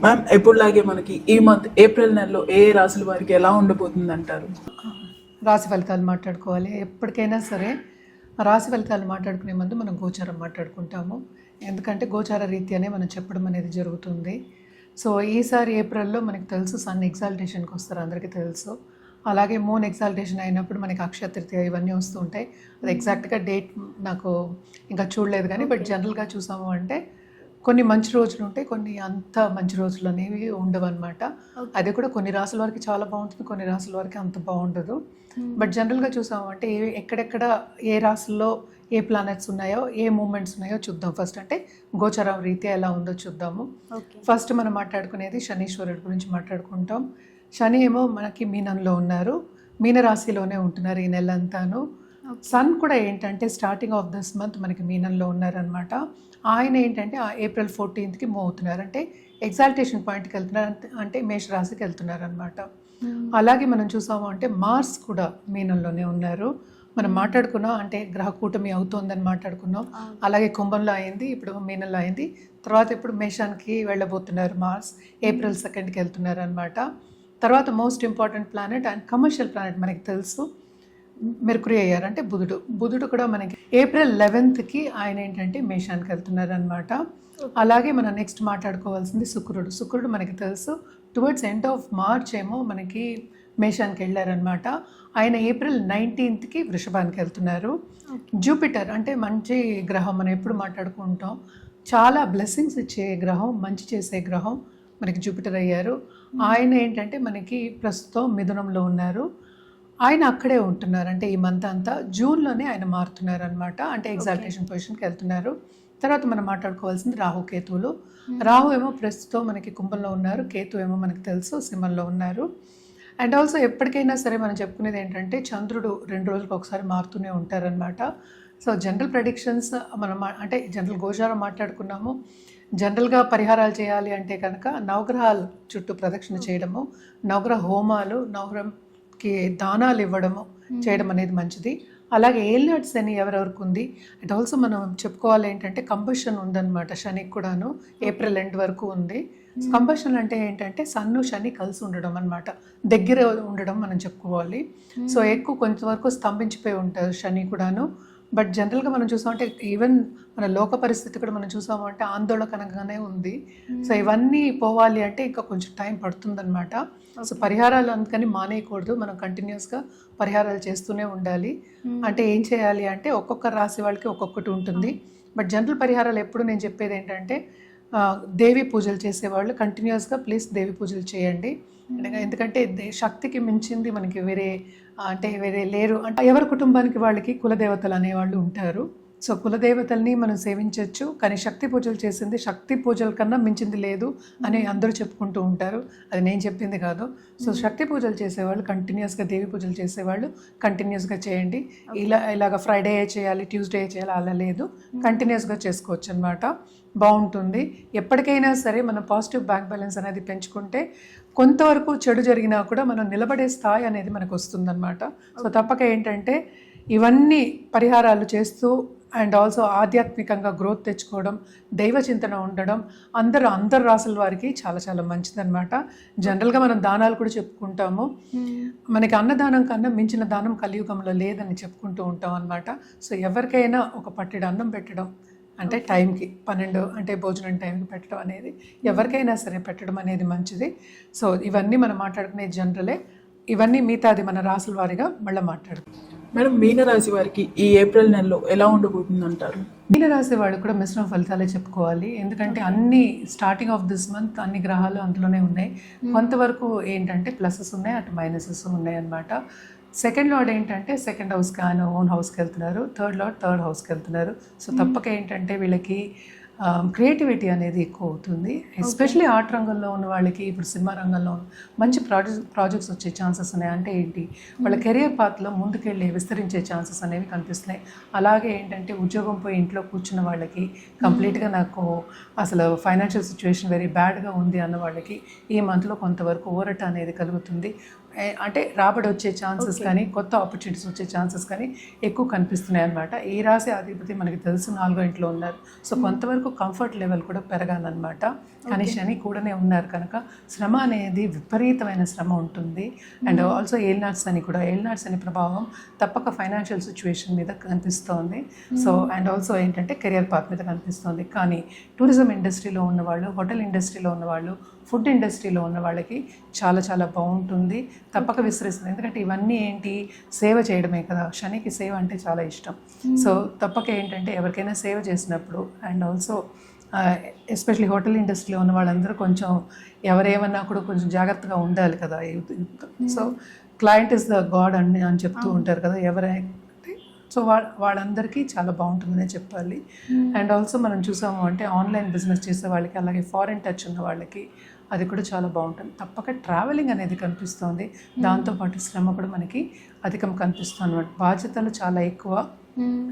Ma'am ఎప్పుడులాగే మనకి ఈ month April నెలలో ఏ రాశుల వారికి ఎలా ఉండబోతుంది అంటారు? రాశి ఫలితాలు మాట్లాడుకోవాలి. ఎప్పటికైనా సరే రాశి ఫలితాలు మాట్లాడుకునే ముందు మనం గోచారం మాట్లాడుకుంటాము. ఎందుకంటే గోచార రీత్యానే మనం చెప్పడం అనేది జరుగుతుంది. సో ఈసారి ఏప్రిల్లో మనకు తెలుసు సన్ ఎగ్జాల్టేషన్కి వస్తారు, అందరికీ తెలుసు. అలాగే మూన్ ఎగ్జాల్టేషన్ అయినప్పుడు మనకి అక్షయ తృతీయ ఇవన్నీ వస్తూ ఉంటాయి. అది ఎగ్జాక్ట్గా డేట్ నాకు ఇంకా చూడలేదు కానీ బట్ జనరల్గా చూసాము అంటే కొన్ని మంచి రోజులు ఉంటాయి, కొన్ని అంత మంచి రోజులు అనేవి ఉండవు అనమాట. అది కూడా కొన్ని రాసుల వారికి చాలా బాగుంటుంది, కొన్ని రాసుల వారికి అంత బాగుండదు. బట్ జనరల్గా చూసాము అంటే ఎక్కడెక్కడ ఏ రాసుల్లో ఏ ప్లానెట్స్ ఉన్నాయో ఏ మూమెంట్స్ ఉన్నాయో చూద్దాం. ఫస్ట్ అంటే గోచరం రీత్యా ఎలా ఉందో చూద్దాము. ఫస్ట్ మనం మాట్లాడుకునేది శనీశ్వరుడి గురించి మాట్లాడుకుంటాం. శని ఏమో మనకి మీనంలో ఉన్నారు, మీనరాశిలోనే ఉంటున్నారు ఈ నెలంతాను. సన్ కూడా ఏంటంటే స్టార్టింగ్ ఆఫ్ దిస్ మంత్ మనకి మీనంలో ఉన్నారనమాట. ఆయన ఏంటంటే ఏప్రిల్ 14th మూవ్ అవుతున్నారు, అంటే ఎగ్జాల్టేషన్ పాయింట్కి వెళ్తున్నారు, అంటే మేషరాశికి వెళ్తున్నారు అనమాట. అలాగే మనం చూసాము అంటే మార్స్ కూడా మీనంలోనే ఉన్నారు. మనం మాట్లాడుకున్నాం అంటే గ్రహ కూటమి అవుతోందని మాట్లాడుకున్నాం. అలాగే కుంభంలో అయింది, ఇప్పుడు మీనంలో అయింది. తర్వాత ఇప్పుడు మేషానికి వెళ్ళబోతున్నారు మార్స్, ఏప్రిల్ 2nd వెళ్తున్నారు అనమాట. తర్వాత most important planet and commercial planet మనకి తెలుసు మెర్కురీ అయ్యారు, అంటే బుధుడు కూడా మనకి ఏప్రిల్ 11th ఆయన ఏంటంటే మేషానికి వెళ్తున్నారు అనమాట. అలాగే మనం నెక్స్ట్ మాట్లాడుకోవాల్సింది శుక్రుడు మనకి తెలుసు టువర్డ్స్ ఎండ్ ఆఫ్ మార్చ్ ఏమో మనకి మేషానికి వెళ్ళారనమాట. ఆయన ఏప్రిల్ 19th వృషభానికి వెళ్తున్నారు. జూపిటర్ అంటే మంచి గ్రహం, మనం ఎప్పుడు మాట్లాడుకుంటాం, చాలా బ్లెస్సింగ్స్ ఇచ్చే గ్రహం, మంచి చేసే గ్రహం మనకి జూపిటర్ అయ్యారు. ఆయన ఏంటంటే మనకి ప్రస్తుతం మిథునంలో ఉన్నారు. ఆయన అక్కడే ఉంటున్నారు, అంటే ఈ మంత్ అంతా జూన్లోనే ఆయన మారుతున్నారు అనమాట, అంటే ఎగ్జాల్టేషన్ పొజిషన్కి వెళ్తున్నారు. తర్వాత మనం మాట్లాడుకోవాల్సింది కేతువులు. రాహు ఏమో ప్రస్తుతం మనకి కుంభంలో ఉన్నారు, కేతు ఏమో మనకి తెలుసు సింహంలో ఉన్నారు. అండ్ ఆల్సో ఎప్పటికైనా సరే మనం చెప్పుకునేది ఏంటంటే చంద్రుడు 2 రోజులకు ఒకసారి మారుతూనే ఉంటారనమాట. సో జనరల్ ప్రెడిక్షన్స్ మనం అంటే జనరల్ గోచారం మాట్లాడుకున్నాము. జనరల్గా పరిహారాలు చేయాలి అంటే కనుక నవగ్రహాల చుట్టూ ప్రదక్షిణ చేయడము, నవగ్రహ హోమాలు, నవగ్రహంకి దానాలు ఇవ్వడము చేయడం అనేది మంచిది. అలాగే ఏలినాటి శని ఎవరెవరికి ఉంది అండ్ ఆల్సో మనం చెప్పుకోవాలి ఏంటంటే కంబషన్ ఉందన్నమాట శనికి కూడాను, ఏప్రిల్ ఎండ్ వరకు ఉంది. కంబషన్ అంటే ఏంటంటే సన్ను శని కలిసి ఉండడం అనమాట, దగ్గర ఉండడం మనం చెప్పుకోవాలి. సో ఎక్కువ కొంతవరకు స్తంభించిపోయి ఉంటారు శని కూడాను. బట్ జనరల్గా మనం చూసామంటే ఈవెన్ మన లోక పరిస్థితి కూడా మనం చూసాము అంటే ఆందోళనకరంగానే ఉంది. సో ఇవన్నీ పోవాలి అంటే ఇంకా కొంచెం టైం పడుతుందన్నమాట. సో పరిహారాలు అందుకని మానేయకూడదు, మనం కంటిన్యూస్గా పరిహారాలు చేస్తూనే ఉండాలి. అంటే ఏం చేయాలి అంటే ఒక్కొక్క రాశి వాళ్ళకి ఒక్కొక్కటి ఉంటుంది. బట్ జనరల్ పరిహారాలు ఎప్పుడు నేను చెప్పేది ఏంటంటే దేవి పూజలు చేసేవాళ్ళు కంటిన్యూస్గా ప్లీజ్ దేవి పూజలు చేయండి. ఎందుకంటే శక్తికి మించింది మనకి వేరే లేరు. అంటే ఎవరి కుటుంబానికి వాళ్ళకి కులదేవతలు అనేవాళ్ళు ఉంటారు. సో కులదేవతల్ని మనం సేవించవచ్చు, కానీ శక్తి పూజలు చేసింది శక్తి పూజల కన్నా మించింది లేదు అని అందరూ చెప్పుకుంటూ ఉంటారు, అది నేను చెప్పింది కాదు. సో శక్తి పూజలు చేసేవాళ్ళు కంటిన్యూస్గా, దేవి పూజలు చేసేవాళ్ళు కంటిన్యూస్గా చేయండి. ఇలాగ ఫ్రైడే చేయాలి, ట్యూస్డే చేయాలి అలా లేదు, కంటిన్యూస్గా చేసుకోవచ్చు అనమాట, బాగుంటుంది. ఎప్పటికైనా సరే మనం పాజిటివ్ బ్యాంక్ బ్యాలెన్స్ అనేది పెంచుకుంటే కొంతవరకు చెడు జరిగినా కూడా మనం నిలబడే స్థాయి అనేది మనకు వస్తుందన్నమాట. సో తప్పక ఏంటంటే ఇవన్నీ పరిహారాలు చేస్తూ అండ్ ఆల్సో ఆధ్యాత్మికంగా గ్రోత్ తెచ్చుకోవడం, దైవ చింతన ఉండడం అందరు రాసుల వారికి చాలా చాలా మంచిదన్నమాట. జనరల్గా మనం దానాలు కూడా చెప్పుకుంటాము, మనకి అన్నదానం కన్నా మించిన దానం కలియుగంలో లేదని చెప్పుకుంటూ ఉంటాం అనమాట. సో ఎవరికైనా ఒక పట్టెడు అన్నం పెట్టడం అంటే టైంకి 12 అంటే భోజనం టైంకి పెట్టడం అనేది ఎవరికైనా సరే పెట్టడం అనేది మంచిది. సో ఇవన్నీ మనం మాట్లాడుకునే జనరలే, ఇవన్నీ మిగతాది మన రాసుల వారిగా మళ్ళీ మాట్లాడుకుంటాం. మేడం మీనరాశి వారికి ఈ ఏప్రిల్ నెలలో ఎలా ఉండబోతుంది అంటారు? మీనరాశి వాళ్ళు కూడా మిశ్రమ ఫలితాలే చెప్పుకోవాలి. ఎందుకంటే అన్ని స్టార్టింగ్ ఆఫ్ దిస్ మంత్ అన్ని గ్రహాలు అందులోనే ఉన్నాయి. కొంతవరకు ఏంటంటే ప్లసెస్ ఉన్నాయి, అటు మైనసెస్ ఉన్నాయి అనమాట. సెకండ్ లార్డ్ ఏంటంటే సెకండ్ హౌస్కి ఆయన ఓన్ హౌస్కి వెళ్తున్నారు, థర్డ్ లార్డ్ థర్డ్ హౌస్కి వెళ్తున్నారు. సో తప్పక ఏంటంటే వీళ్ళకి క్రియేటివిటీ అనేది ఎక్కువ అవుతుంది. ఎస్పెషలీ ఆర్ట్ రంగంలో ఉన్న వాళ్ళకి, ఇప్పుడు సినిమా రంగంలో మంచి ప్రాజెక్ట్స్ వచ్చే ఛాన్సెస్ ఉన్నాయి. అంటే ఏంటి, వాళ్ళ కెరియర్ పాత్లో ముందుకెళ్ళి విస్తరించే ఛాన్సెస్ అనేవి కనిపిస్తున్నాయి. అలాగే ఏంటంటే ఉద్యోగం పోయి ఇంట్లో కూర్చున్న వాళ్ళకి, కంప్లీట్గా నాకు అసలు ఫైనాన్షియల్ సిచ్యువేషన్ వెరీ బ్యాడ్గా ఉంది అన్న వాళ్ళకి ఈ మంత్లో కొంతవరకు ఊరట అనేది కలుగుతుంది. అంటే రాబడి వచ్చే ఛాన్సెస్ కానీ కొత్త ఆపర్చునిటీస్ వచ్చే ఛాన్సెస్ కానీ ఎక్కువ కనిపిస్తున్నాయి అన్నమాట. ఈ రాశి అధిపతి మనకి తెలుసు 4వ ఇంట్లో ఉన్నారు. సో కొంతవరకు కంఫర్ట్ లెవెల్ కూడా పెరగాలన్నమాట. కానీ శని కూడానే ఉన్నారు కనుక శ్రమ అనేది విపరీతమైన శ్రమ ఉంటుంది. అండ్ ఆల్సో ఏలినాడ్స్ అని కూడా ఏలినాడ్స్ అని ప్రభావం తప్పక ఫైనాన్షియల్ సిచ్యువేషన్ మీద కనిపిస్తోంది. సో అండ్ ఆల్సో ఏంటంటే కెరియర్ పాత్ మీద కనిపిస్తుంది. కానీ టూరిజం ఇండస్ట్రీలో ఉన్నవాళ్ళు, హోటల్ ఇండస్ట్రీలో ఉన్నవాళ్ళు, ఫుడ్ ఇండస్ట్రీలో ఉన్న వాళ్ళకి చాలా చాలా బాగుంటుంది. తప్పక విస్తరిస్తుంది. ఎందుకంటే ఇవన్నీ ఏంటి, సేవ చేయడమే కదా. శనికి సేవ అంటే చాలా ఇష్టం. సో తప్పక ఏంటంటే ఎవరికైనా సేవ చేసినప్పుడు అండ్ ఆల్సో ఎస్పెషలీ హోటల్ ఇండస్ట్రీలో ఉన్న వాళ్ళందరూ కొంచెం ఎవరేమన్నా కూడా కొంచెం జాగ్రత్తగా ఉండాలి కదా. So client is the God అని చెప్తూ ఉంటారు కదా ఎవరైతే. సో వాళ్ళందరికీ చాలా బాగుంటుందనే చెప్పాలి. అండ్ ఆల్సో మనం చూసాము అంటే ఆన్లైన్ బిజినెస్ చేసే వాళ్ళకి, అలాగే ఫారిన్ టచ్ ఉన్న వాళ్ళకి అది కూడా చాలా బాగుంటుంది. తప్పక ట్రావెలింగ్ అనేది కనిపిస్తుంది. దాంతోపాటు శ్రమ కూడా మనకి అధికం కనిపిస్తుంది అన్నమాట. బాధ్యతలు చాలా ఎక్కువ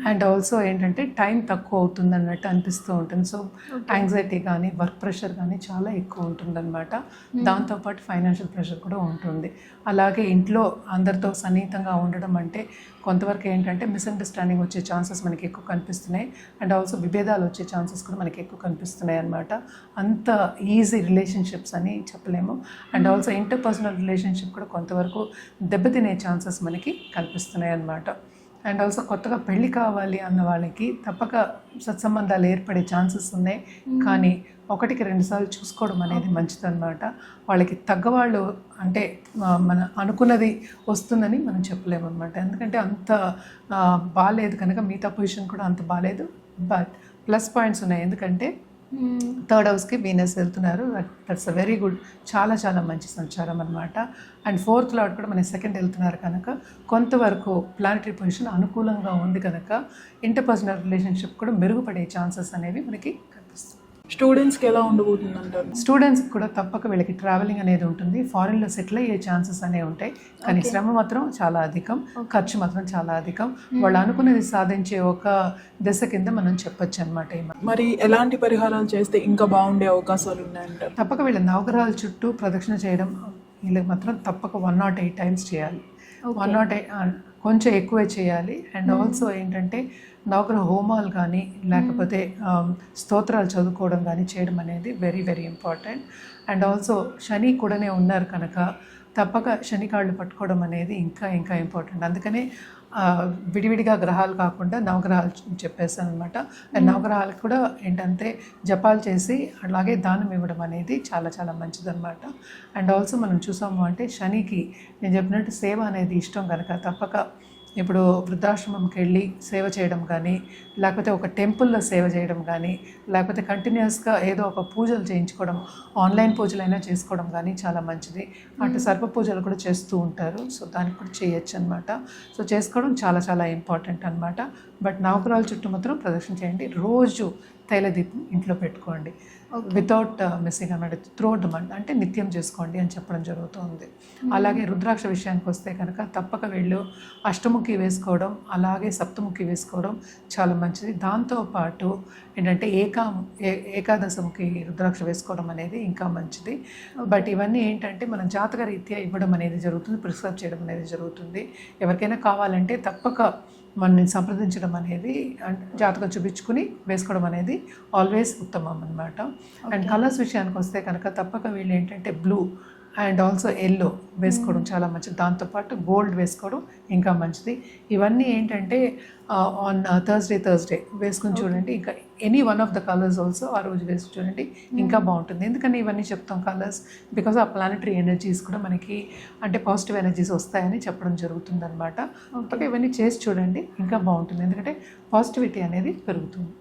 అండ్ ఆల్సో ఏంటంటే టైం తక్కువ అవుతుంది అన్నట్టు అనిపిస్తూ ఉంటుంది. సో యాంగ్జైటీ కానీ వర్క్ ప్రెషర్ కానీ చాలా ఎక్కువ ఉంటుందన్నమాట. దాంతోపాటు ఫైనాన్షియల్ ప్రెషర్ కూడా ఉంటుంది. అలాగే ఇంట్లో అందరితో సన్నిహితంగా ఉండడం అంటే కొంతవరకు ఏంటంటే మిస్అండర్స్టాండింగ్ వచ్చే ఛాన్సెస్ మనకి ఎక్కువ కనిపిస్తున్నాయి. అండ్ ఆల్సో విభేదాలు వచ్చే ఛాన్సెస్ కూడా మనకి ఎక్కువ కనిపిస్తున్నాయి అన్నమాట. అంత ఈజీ రిలేషన్షిప్స్ అని చెప్పలేము. అండ్ ఆల్సో ఇంటర్పర్సనల్ రిలేషన్షిప్ కూడా కొంతవరకు దెబ్బతినే ఛాన్సెస్ మనకి కనిపిస్తున్నాయి అన్నమాట. అండ్ ఆల్సో కొత్తగా పెళ్ళి కావాలి అన్న వాళ్ళకి తప్పక సత్సంబంధాలు ఏర్పడే ఛాన్సెస్ ఉన్నాయి. కానీ 1కి 2 సార్లు చూసుకోవడం అనేది మంచిదన్నమాట. వాళ్ళకి తగ్గవాళ్ళు అంటే మన అనుకున్నది వస్తుందని మనం చెప్పలేము అనమాట. ఎందుకంటే అంత బాగాలేదు కనుక మిగతా పొజిషన్ కూడా అంత బాగాలేదు. బట్ ప్లస్ పాయింట్స్ ఉన్నాయి. ఎందుకంటే 3rd హౌస్కి వీనస్ వెళ్తున్నారు. దట్స్ అ వెరీ గుడ్, చాలా చాలా మంచి సంచారం అనమాట. అండ్ 4th లార్డ్ కూడా మన 2nd వెళ్తున్నారు కనుక కొంతవరకు ప్లానటరీ పొజిషన్ అనుకూలంగా ఉంది కనుక ఇంటర్పర్సనల్ రిలేషన్షిప్ కూడా మెరుగుపడే ఛాన్సెస్ అనేవి మనకి కనిపిస్తుంది. స్టూడెంట్స్కి ఎలా ఉండబోతుంది అంటారు? స్టూడెంట్స్కి కూడా తప్పక వీళ్ళకి ట్రావెలింగ్ అనేది ఉంటుంది. ఫారిన్లో సెటిల్ అయ్యే ఛాన్సెస్ అనేవి ఉంటాయి. కానీ శ్రమ మాత్రం చాలా అధికం, ఖర్చు మాత్రం చాలా అధికం. వాళ్ళు అనుకునేది సాధించే ఒక దశ కింద మనం చెప్పొచ్చు అనమాట. మరి ఎలాంటి పరిహారాలు చేస్తే ఇంకా బాగుండే అవకాశాలు ఉన్నాయంటారు? తప్పక వీళ్ళ నవగ్రహాల చుట్టూ ప్రదక్షిణ చేయడం వీళ్ళకి మాత్రం తప్పక 108 టైమ్స్ చేయాలి. 108 కొంచెం ఎక్కువే చేయాలి. అండ్ ఆల్సో ఏంటంటే నవగ్రహ హోమాలు కానీ లేకపోతే స్తోత్రాలు చదువుకోవడం కానీ చేయడం అనేది very very important. And also శని కూడానే ఉన్నారు కనుక తప్పక శని కాళ్ళు పట్టుకోవడం అనేది ఇంకా ఇంకా ఇంపార్టెంట్. అందుకనే విడివిడిగా గ్రహాలు కాకుండా నవగ్రహాలు చెప్పేస్తాను అనమాట. అండ్ నవగ్రహాలకు కూడా ఏంటంటే జపాలు చేసి అలాగే దానం ఇవ్వడం అనేది చాలా చాలా మంచిదన్నమాట. అండ్ ఆల్సో మనం చూసాము అంటే శనికి నేను చెప్పినట్టు సేవ అనేది ఇష్టం కనుక తప్పక ఇప్పుడు వృద్ధాశ్రమంకి వెళ్ళి సేవ చేయడం కానీ లేకపోతే ఒక టెంపుల్లో సేవ చేయడం కానీ లేకపోతే కంటిన్యూస్గా ఏదో ఒక పూజలు చేయించుకోవడం, ఆన్లైన్ పూజలైనా చేసుకోవడం కానీ చాలా మంచిది. అటు సర్ప పూజలు కూడా చేస్తూ ఉంటారు. సో దానికి కూడా చేయొచ్చు అనమాట. సో చేసుకోవడం చాలా చాలా ఇంపార్టెంట్ అనమాట. బట్ నవగ్రహాల చుట్టూ మాత్రం ప్రదర్శన చేయండి. రోజు తైలదీపం ఇంట్లో పెట్టుకోండి వితౌట్ మిస్సింగ్ అన్నమాట. త్రూఅవుట్ ద మంత్ అంటే నిత్యం చేసుకోండి అని చెప్పడం జరుగుతుంది. అలాగే రుద్రాక్ష విషయానికి వస్తే కనుక తప్పక వీళ్ళు అష్టముఖి వేసుకోవడం అలాగే సప్తముఖి వేసుకోవడం చాలా మంచిది. దాంతోపాటు ఏంటంటే ఏకాదశముఖి రుద్రాక్ష వేసుకోవడం అనేది ఇంకా మంచిది. బట్ ఇవన్నీ ఏంటంటే మనం జాతక రీత్యా ఇవ్వడం అనేది జరుగుతుంది, ప్రిస్క్రైబ్ చేయడం అనేది జరుగుతుంది. ఎవరికైనా కావాలంటే తప్పక మనని సంప్రదించడం అనేది జాతకం చూపించుకుని వేసుకోవడం అనేది ఆల్వేస్ ఉత్తమం అనమాట. అండ్ కలర్స్ విషయానికి వస్తే కనుక తప్పక వీళ్ళు ఏంటంటే బ్లూ అండ్ ఆల్సో ఎల్లో వేసుకోవడం చాలా మంచిది. దాంతోపాటు గోల్డ్ వేసుకోవడం ఇంకా మంచిది. ఇవన్నీ ఏంటంటే ఆన్ థర్స్డే వేసుకుని చూడండి. ఇంకా any one of the colours also ఆ రోజు వేసుకుని చూడండి ఇంకా బాగుంటుంది. ఎందుకని ఇవన్నీ చెప్తాం కలర్స్ బికాజ్ ఆ ప్లానటరీ ఎనర్జీస్ కూడా మనకి అంటే పాజిటివ్ ఎనర్జీస్ వస్తాయని చెప్పడం జరుగుతుంది అనమాట. ఇవన్నీ చేసి చూడండి ఇంకా బాగుంటుంది. ఎందుకంటే పాజిటివిటీ అనేది పెరుగుతుంది.